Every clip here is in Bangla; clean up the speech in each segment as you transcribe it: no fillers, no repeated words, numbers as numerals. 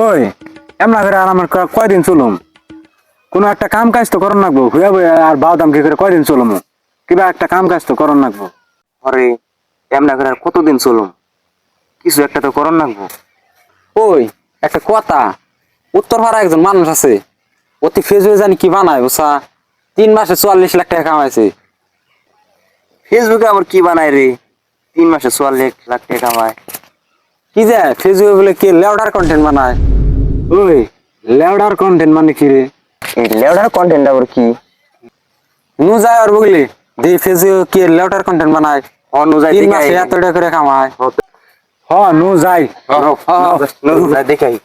ওই এমনা করে আর আমার কয়দিন চলুম কোনো একটা কাম কাজ তো করন লাগবো হুয়া বইয়া আর বাদাম কি করে কয়দিন চলুম কিবা একটা কাম কাজ তো করন লাগবো আরে এমনা করে আর কতদিন চলুম কিছু একটা তো করন লাগবো। ওই একটা কথা উত্তর পাড়া একজন মানুষ আছে অতি ফেসবুকে জানি কি বানায় বুঝা 3 মাসে 44 লাখ টাকা কামাইছে। ফেসবুকে আমার কি বানায় রে, 3 মাসে 44 লাখ টাকা কামায়। কি যে ফেসবুকে বলে কি লেউডার কন্টেন্ট বানায়। ওই লেউডার কন্টেন্ট মানে কি রে? এই লেওড়ার কন্টেন্ট আবার কি? নু যায় আর বুঝলি দি ফেসবুকে কি লেউডার কন্টেন্ট বানায় অন্য যাই 3 দেখাই মাসে এত টাকা করে কামায়। হ নু যাই দেখাই।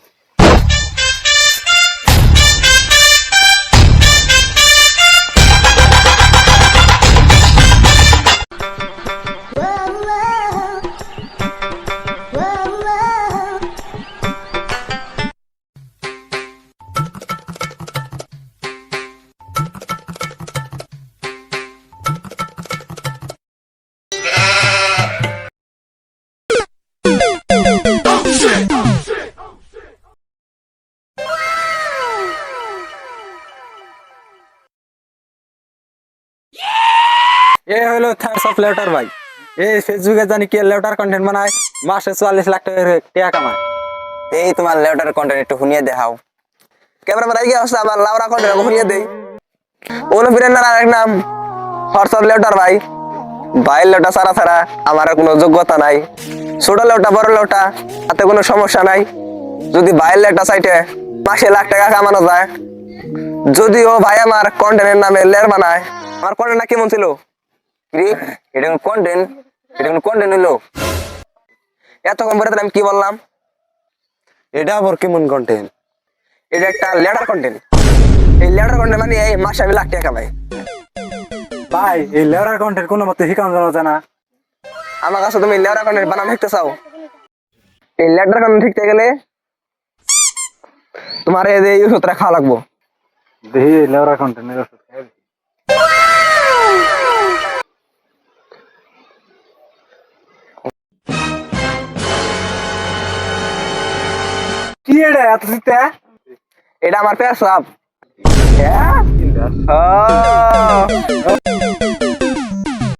এ হলো থার্ডস অফ লেউটার ভাই। এই ফেসবুকে জানি কি লেউটার কন্টেন্ট বানায় মাসে 44 লাখ টাকা কামায়। এই তোমার লেওটার কন্টেন্ট একটু শুনিয়ে দেখাও। ক্যামেরা ম্যান আইগে আসছে আবার লাউরা কন্টেন্ট শুনিয়ে দেই। ওলো ফিরেন্দার আরেক নাম হোয়াটসঅ্যাপ লেওটার ভাই। ভাই লেওটা সারা সারা আমার আর কোনো যোগ্যতা নাই। ছোট লেওটা বড় লেওটা তাতে কোনো সমস্যা নাই। যদি ভাইয়ের লেওটা সাইটে মাসে লাখ টাকা কামানো যায়, যদিও ভাই আমার কন্টেন্টের নামে লেয়ার বানায়, আমার কন্টেন্টটা কেমন ছিল? এটা কন্টেন্ট, এটা কন্টেন্ট হলো এতক্ষণ পরে আমি কি বললাম? এটা আবার কেমন কন্টেন্ট? এটা একটা লেটার কন্টেন্ট। এই লেটার কন্টেন্ট মানে এই মাসে আমি লাখ টাকা কামাই। ভাই এই লেউটার কন্টেন্ট কোনো মতে শিখানো জানা না। আমার কাছে তুমি লেটার কন্টেন্ট বানানো শিখতে চাও? এই লেটার কন্টেন্ট শিখতে গেলে তোমার এই ওষুধটা খাওয়া লাগবো। দেখি লেউটার কন্টেন্ট কি এটা এত দিতে? এটা আমার পেশাব। হ্যাঁ